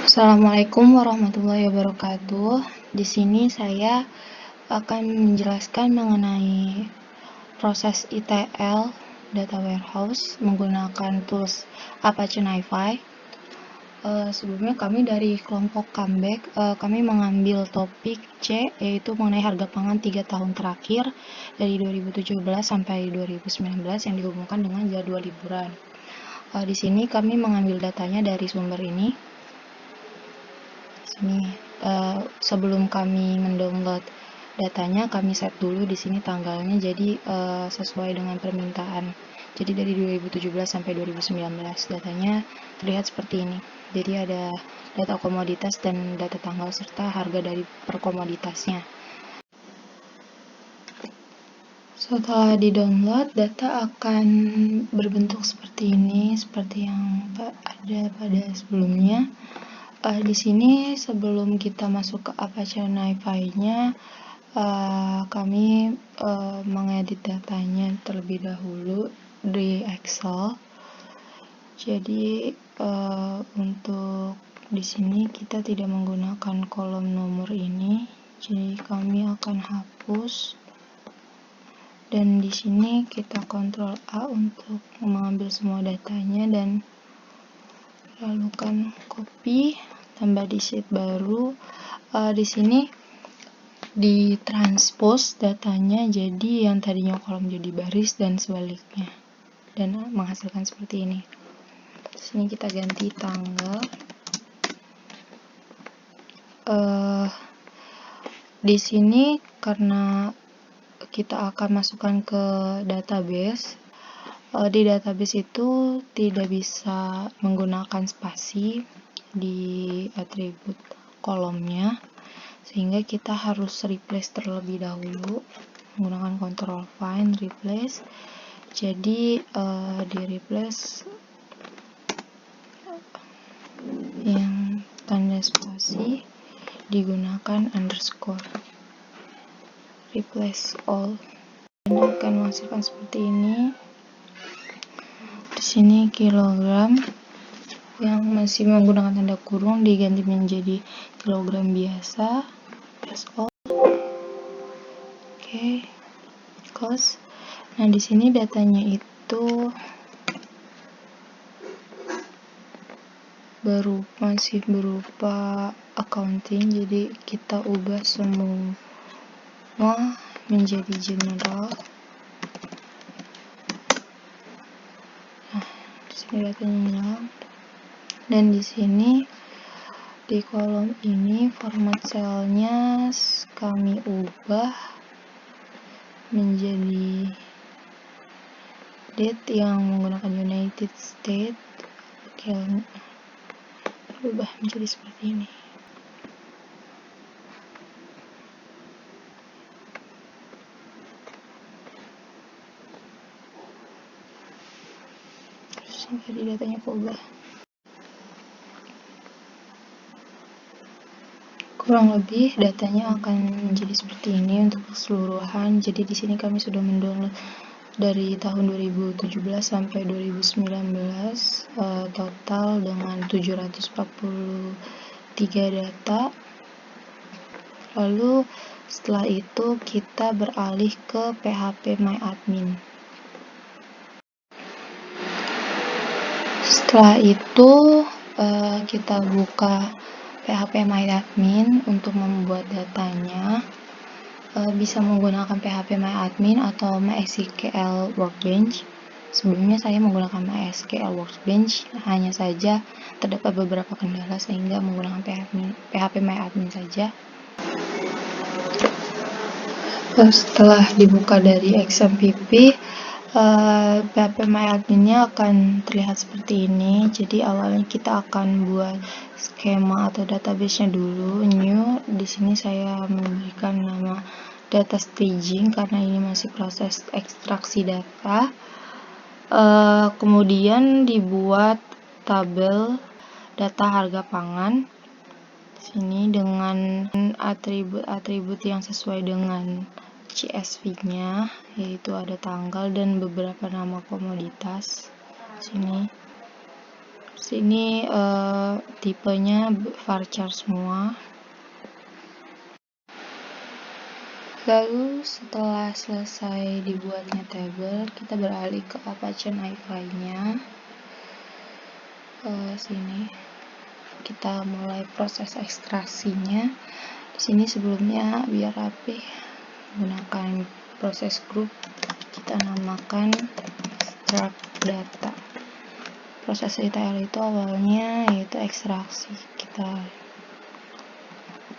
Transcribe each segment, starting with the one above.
Assalamualaikum warahmatullahi wabarakatuh. Di sini saya akan menjelaskan mengenai proses ETL data warehouse menggunakan tools Apache NiFi. Sebelumnya kami dari kelompok Comeback, kami mengambil topik C, yaitu mengenai harga pangan 3 tahun terakhir dari 2017 sampai 2019 yang dihubungkan dengan jadwal liburan. Di sini kami mengambil datanya dari sumber ini. Sebelum kami mendownload datanya, kami set dulu di sini tanggalnya, jadi sesuai dengan permintaan. Jadi dari 2017 sampai 2019 datanya terlihat seperti ini. Jadi ada data komoditas dan data tanggal serta harga dari per komoditasnya. Setelah di-download, data akan berbentuk seperti ini, seperti yang ada pada sebelumnya. Di sini sebelum kita masuk ke Apache NiFi-nya, kami mengedit datanya terlebih dahulu di Excel. Jadi untuk di sini kita tidak menggunakan kolom nomor ini, jadi kami akan hapus. Dan di sini kita Ctrl A untuk mengambil semua datanya dan lakukan copy, tambah di sheet baru. Di sini ditranspose datanya, jadi yang tadinya kolom jadi baris dan sebaliknya, dan menghasilkan seperti ini. Di sini kita ganti tanggal. Di sini karena kita akan masukkan ke database. Di database itu tidak bisa menggunakan spasi di atribut kolomnya, sehingga kita harus replace terlebih dahulu menggunakan Ctrl Find Replace. Jadi di replace yang tanda spasi digunakan underscore, replace all. Ini akan menghasilkan seperti ini. Di sini kilogram yang masih menggunakan tanda kurung diganti menjadi kilogram biasa. Press all. Oke, close. Nah, di sini datanya itu masih berupa accounting, jadi kita ubah semua menjadi general. Nah, di sini datanya hilang. Dan di sini di kolom ini format selnya kami ubah menjadi date yang menggunakan United States. Berubah menjadi seperti ini. Jadi datanya keubah. Kurang lebih datanya akan menjadi seperti ini untuk keseluruhan. Jadi di sini kami sudah mendownload dari tahun 2017 sampai 2019, total dengan 743 data. Lalu setelah itu kita beralih ke PHP MyAdmin. Setelah itu kita buka PHP MyAdmin untuk membuat datanya. Bisa menggunakan PHP MyAdmin atau MySQL Workbench. Sebelumnya saya menggunakan MySQL Workbench, hanya saja terdapat beberapa kendala sehingga menggunakan PHP MyAdmin saja. Setelah dibuka dari XMPP, PHP MyAdmin-nya akan terlihat seperti ini. Jadi awalnya kita akan buat skema atau database-nya dulu, new. Di sini saya memberikan nama data staging karena ini masih proses ekstraksi data. Kemudian dibuat tabel data harga pangan di sini dengan atribut-atribut yang sesuai dengan CSV-nya, yaitu ada tanggal dan beberapa nama komoditas di sini. Sini tipenya varchar semua. Lalu setelah selesai dibuatnya table, kita beralih ke Apache NiFi-nya. Sini kita mulai proses ekstraksinya. Di sini sebelumnya biar rapih menggunakan proses group, kita namakan extract data. Proses ETL itu awalnya yaitu ekstraksi. Kita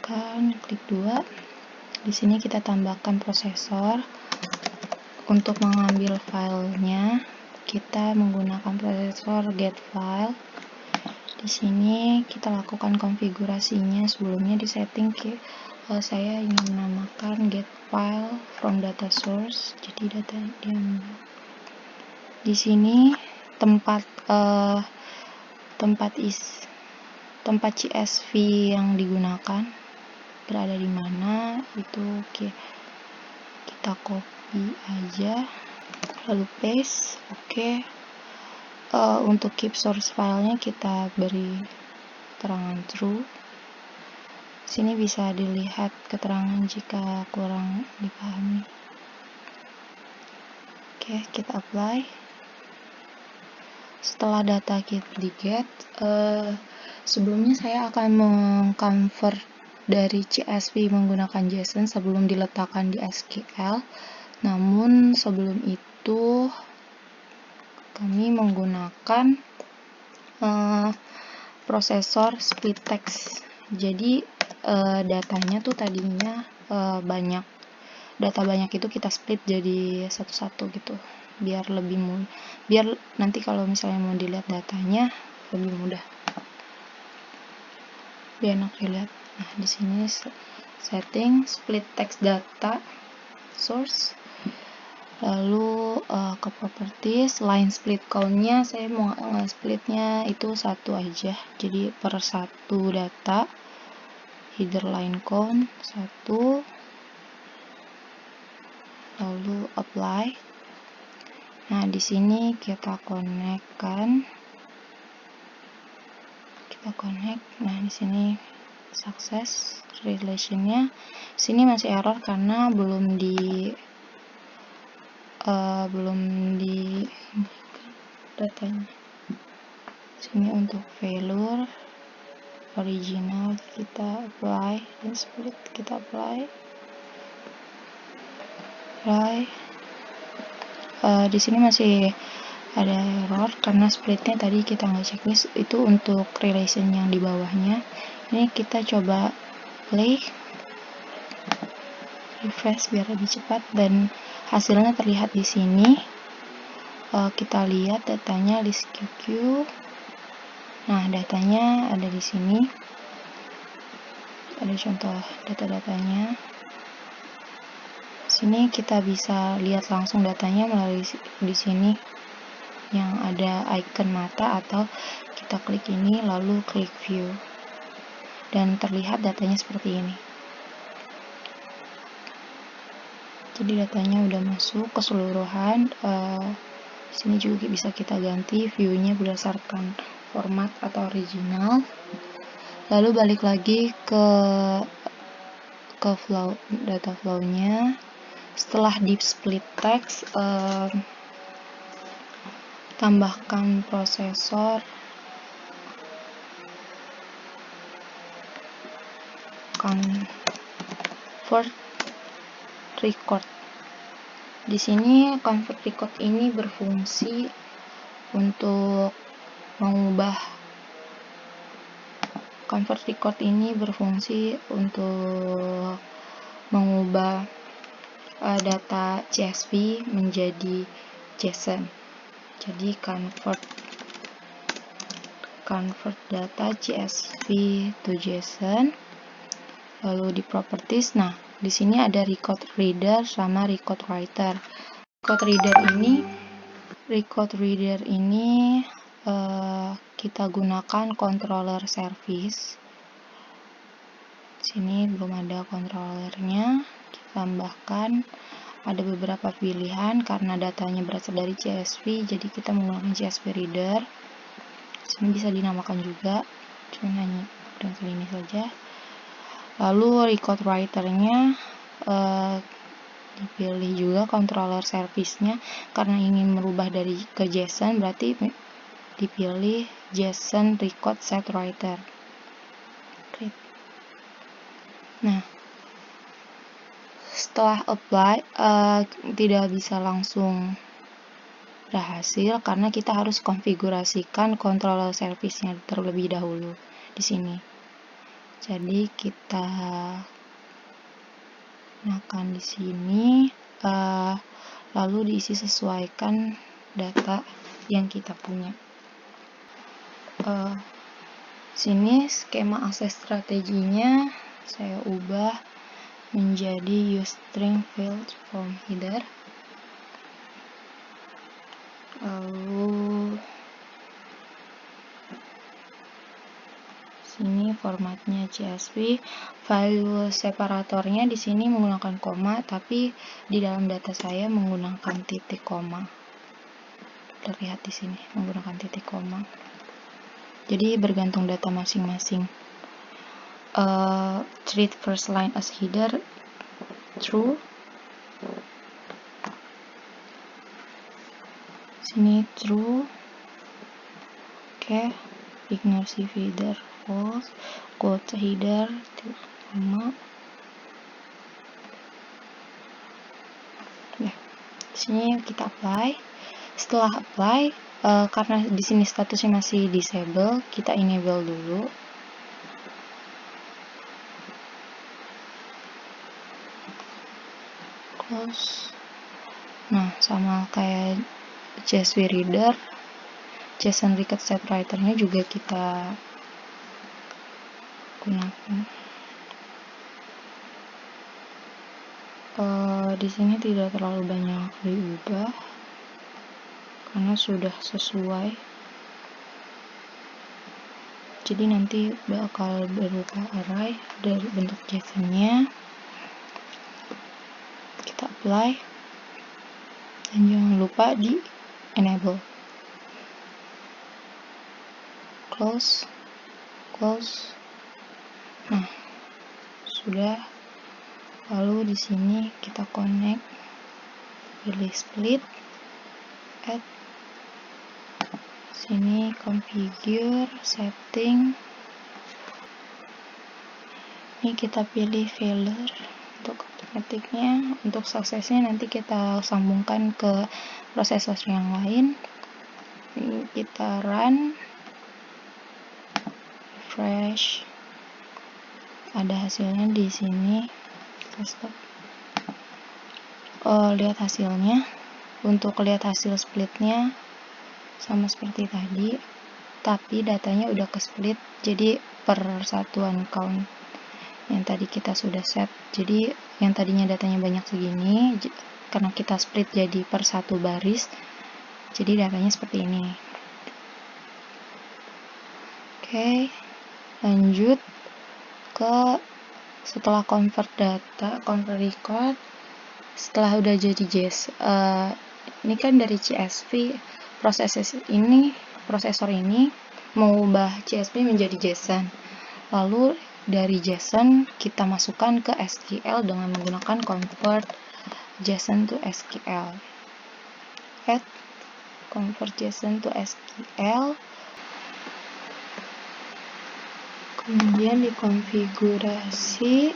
akan klik 2. Di sini kita tambahkan prosesor. Untuk mengambil filenya, kita menggunakan prosesor get file. Di sini kita lakukan konfigurasinya. Sebelumnya di setting saya ingin menamakan get file from data source. Jadi data di sini tempat CSV yang digunakan berada di mana, itu kita copy aja lalu paste. Untuk keep source filenya kita beri keterangan true. Sini bisa dilihat keterangan jika kurang dipahami. Kita apply. Setelah data kita di get, sebelumnya saya akan mengconvert dari CSV menggunakan JSON sebelum diletakkan di SQL. Namun sebelum itu kami menggunakan prosesor split text. Jadi datanya tuh tadinya data banyak itu kita split jadi satu-satu gitu, biar nanti kalau misalnya mau dilihat datanya lebih mudah, biar enak dilihat. Nah, di sini setting split text data source, lalu ke properties, line split count-nya saya mau nge-splitnya itu 1 aja, jadi per 1 data. Header line count 1, lalu apply. Nah, di sini kita connect. Nah, di sini sukses relation-nya. Sini masih error karena belum di datanya. Sini untuk failure original kita apply, dan split kita apply. Di sini masih ada error karena splitnya tadi kita nggak checklist. Itu untuk relation yang di bawahnya. Ini kita coba play, refresh biar lebih cepat, dan hasilnya terlihat di sini. Kita lihat datanya list QQ. Nah, datanya ada di sini. Ada contoh data-datanya. Sini kita bisa lihat langsung datanya melalui di sini yang ada icon mata, atau kita klik ini lalu klik view, dan terlihat datanya seperti ini. Jadi datanya udah masuk keseluruhan. Sini juga bisa kita ganti view-nya berdasarkan format atau original. Lalu balik lagi ke flow, data flow-nya. Setelah di split text, tambahkan prosesor, convert record. Di sini convert record ini berfungsi untuk mengubah data CSV menjadi JSON. Jadi convert data CSV to JSON. Lalu di properties, nah di sini ada record reader sama record writer. Record reader ini kita gunakan controller service. Sini belum ada controllernya, kita tambahkan. Ada beberapa pilihan karena datanya berasal dari CSV, jadi kita menggunakan CSV reader. Ini bisa dinamakan juga, cuma hanya dengan segini saja. Lalu record writer-nya dipilih juga, controller service-nya karena ingin merubah dari ke JSON berarti dipilih JSON record set writer. Nah, setelah apply tidak bisa langsung berhasil karena kita harus konfigurasikan controller service-nya terlebih dahulu di sini. Jadi kita gunakan di sini, lalu diisi sesuaikan data yang kita punya. Sini skema akses strateginya saya ubah menjadi use string field from header. Lalu sini formatnya CSV, value separatornya di sini menggunakan koma, tapi di dalam data saya menggunakan titik koma. Terlihat di sini menggunakan titik koma. Jadi bergantung data masing-masing. Treat first line as header, true. Sini true. Oke. Ignore si header, false. Quote header, sama. Ya. Sini kita apply. Setelah apply, karena di sini statusnya masih disable, kita enable dulu. Close. Nah, sama kayak CSV reader, JSON record set writer-nya juga kita gunakan. Di sini tidak terlalu banyak diubah karena sudah sesuai. Jadi nanti bakal berupa array dari bentuk JSON-nya. Kita apply dan jangan lupa di enable. Close. Nah, sudah. Lalu di sini kita connect, pilih split, add, sini configure, setting. Ini kita pilih failure untuk automaticnya, untuk suksesnya nanti kita sambungkan ke prosesor yang lain. Ini kita run, refresh, ada hasilnya di sini. Stop. Lihat hasilnya. Untuk lihat hasil splitnya sama seperti tadi, tapi datanya udah ke split, jadi per satuan count yang tadi kita sudah set. Jadi yang tadinya datanya banyak segini, karena kita split jadi per satu baris, jadi datanya seperti ini. Oke, lanjut ke setelah convert data, convert record, setelah udah jadi JSON, ini kan dari CSV, prosesor ini mengubah CSV menjadi JSON. Lalu dari JSON kita masukkan ke SQL dengan menggunakan convert JSON to SQL. Add convert JSON to SQL. Kemudian dikonfigurasi.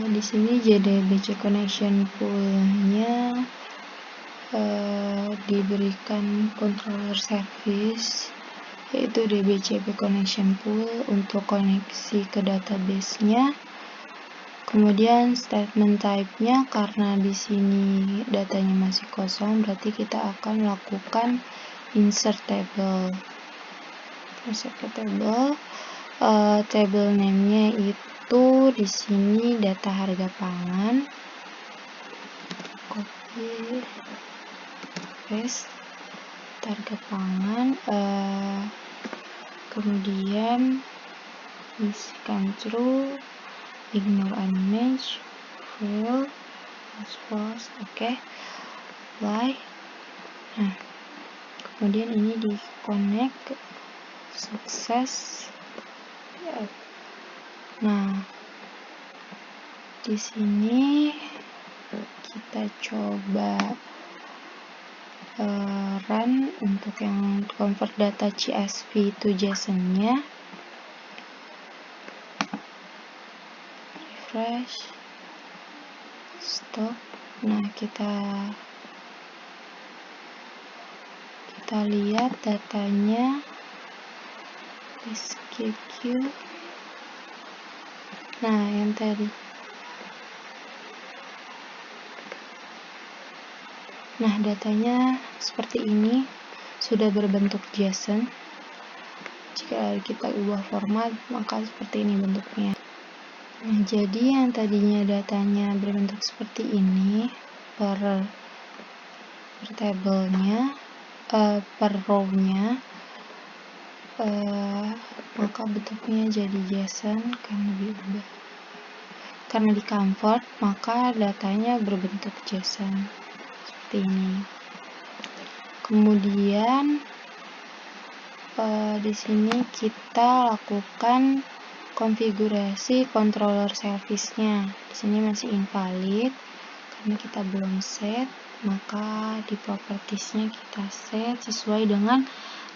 Di sini JDBC connection pool-nya diberikan controller service, yaitu DBCP connection pool untuk koneksi ke database-nya. Kemudian statement type-nya, karena di sini datanya masih kosong, berarti kita akan melakukan insert table. Table name-nya itu di sini data harga pangan. Copy, paste, harga pangan. Kemudian isikan true, ignore unmatched, fill, false. Oke. Apply. Nah, kemudian ini di connect sukses. Nah, di sini kita coba run untuk yang convert data CSV to JSON-nya. Refresh, stop. Nah, kita lihat datanya SQQ. Nah, yang tadi. Nah, datanya seperti ini, sudah berbentuk JSON. Jika kita ubah format, maka seperti ini bentuknya. Nah, jadi yang tadinya datanya berbentuk seperti ini per tabelnya, per row-nya, maka bentuknya jadi JSON karena di convert, maka datanya berbentuk JSON seperti ini. Kemudian di sini kita lakukan konfigurasi controller service-nya. Di sini masih invalid karena kita belum set, maka di properties-nya kita set sesuai dengan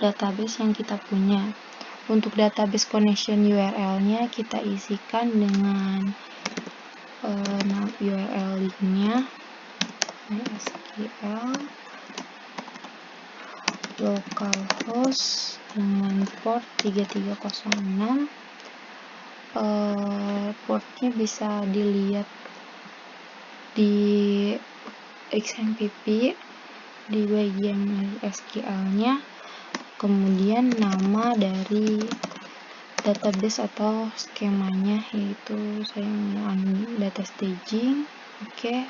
database yang kita punya. Untuk database connection URL-nya kita isikan dengan URL link-nya MySQL localhost dengan port 3306. Portnya bisa dilihat di XMPP di bagian SQL-nya, kemudian nama dari database atau skemanya, yaitu saya menggunakan data staging. Oke.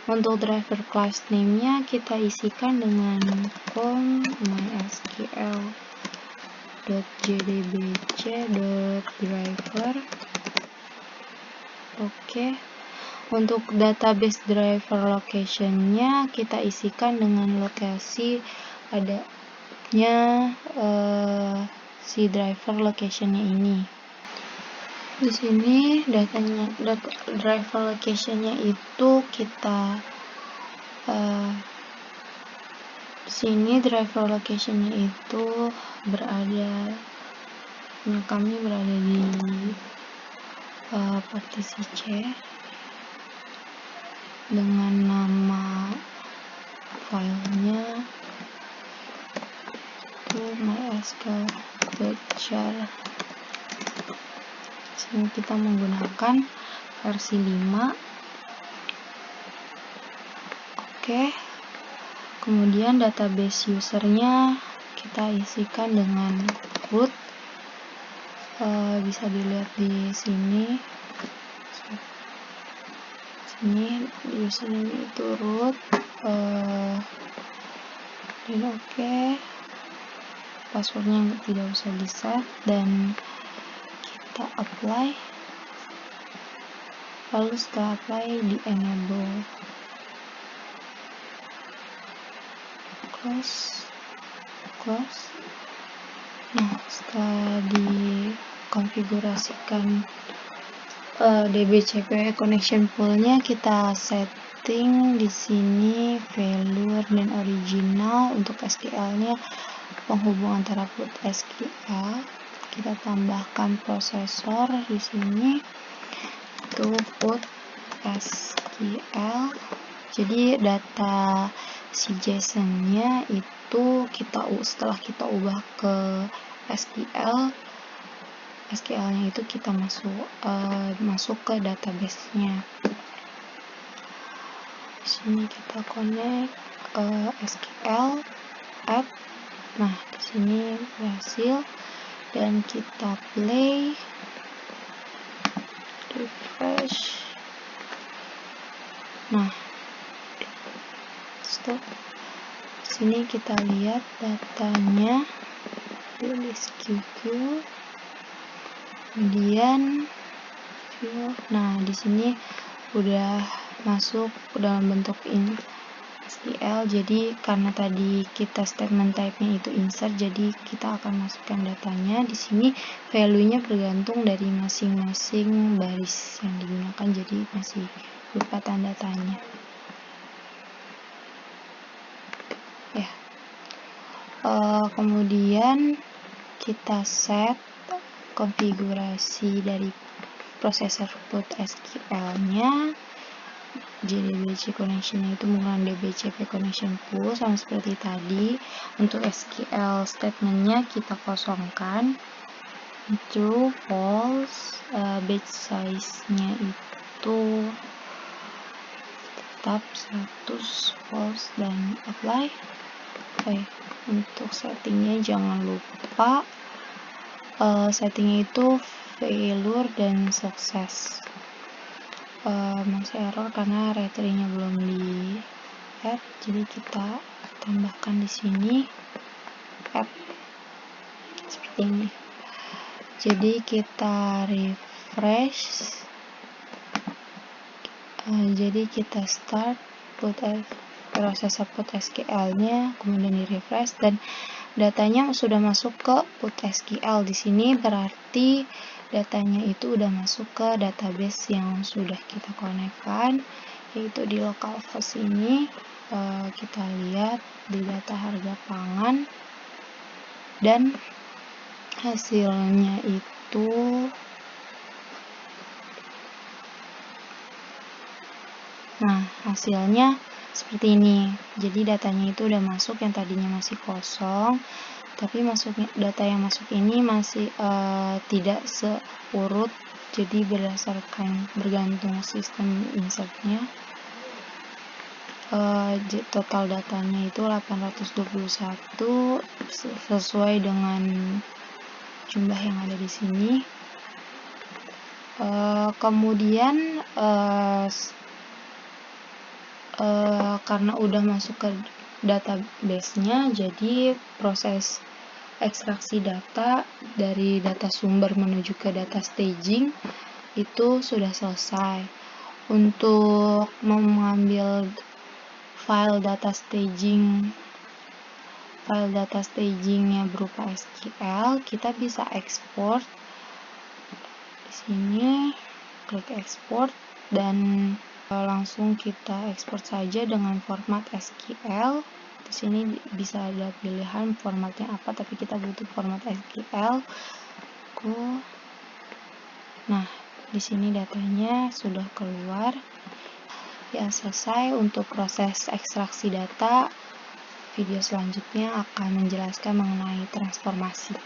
Untuk driver class name-nya kita isikan dengan com mysql.jdbc.driver. Oke. Untuk database driver location-nya kita isikan dengan lokasi adanya si driver location-nya ini. Di sini driver location-nya itu kita sini driver location-nya itu kami berada di partisi C dengan nama filenya itu mysql.jar. Sini kita menggunakan versi 5. Oke. Kemudian database usernya kita isikan dengan root. Bisa dilihat di sini. Username itu root. Dan oke. Passwordnya tidak usah di-set dan kita apply. Lalu setelah apply di enable. Close. Nah, setelah dikonfigurasikan DBCP connection pool-nya, kita setting di sini failure dan original. Untuk SQL-nya penghubung antara put SQL. Kita tambahkan prosesor di sini itu put SQL. Jadi data si JSON-nya itu setelah kita ubah ke SQL-nya itu kita masuk ke database-nya. Di sini kita connect SQL app. Nah, di sini berhasil dan kita play, refresh. Nah, stop. Di sini kita lihat datanya di SQQ. Kemudian nah, di sini udah masuk dalam bentuk ini SQL. Jadi karena tadi kita statement type-nya itu insert, jadi kita akan masukkan datanya. Di sini value-nya bergantung dari masing-masing baris yang digunakan, jadi masih berupa tanda tanya. Ya. Kemudian kita set konfigurasi dari prosesor boot SQL-nya. JDBC connection itu menggunakan DBCP connection pool sama seperti tadi. Untuk SQL statementnya kita kosongkan, true, false, batch size-nya itu tetap 100, false, dan apply. Untuk settingnya jangan lupa settingnya itu failure dan success. Masih error karena retrinya belum di add, jadi kita tambahkan di sini add seperti ini. Jadi kita refresh, jadi kita start proses put SQL-nya, kemudian di refresh dan datanya sudah masuk ke put SQL. Di sini berarti datanya itu udah masuk ke database yang sudah kita konekkan, yaitu di localhost ini. Kita lihat di data harga pangan dan hasilnya itu hasilnya seperti ini. Jadi datanya itu udah masuk, yang tadinya masih kosong, tapi data yang masuk ini masih tidak seurut, jadi berdasarkan bergantung sistem insertnya. Total datanya itu 821 sesuai dengan jumlah yang ada di sini. Kemudian karena udah masuk ke database-nya, jadi proses ekstraksi data dari data sumber menuju ke data staging itu sudah selesai. Untuk mengambil file data stagingnya berupa SQL, kita bisa ekspor. Di sini klik ekspor dan langsung kita ekspor saja dengan format SQL. Di sini bisa ada pilihan formatnya apa, tapi kita butuh format SQL. Nah, di sini datanya sudah keluar. Ya, selesai untuk proses ekstraksi data. Video selanjutnya akan menjelaskan mengenai transformasi.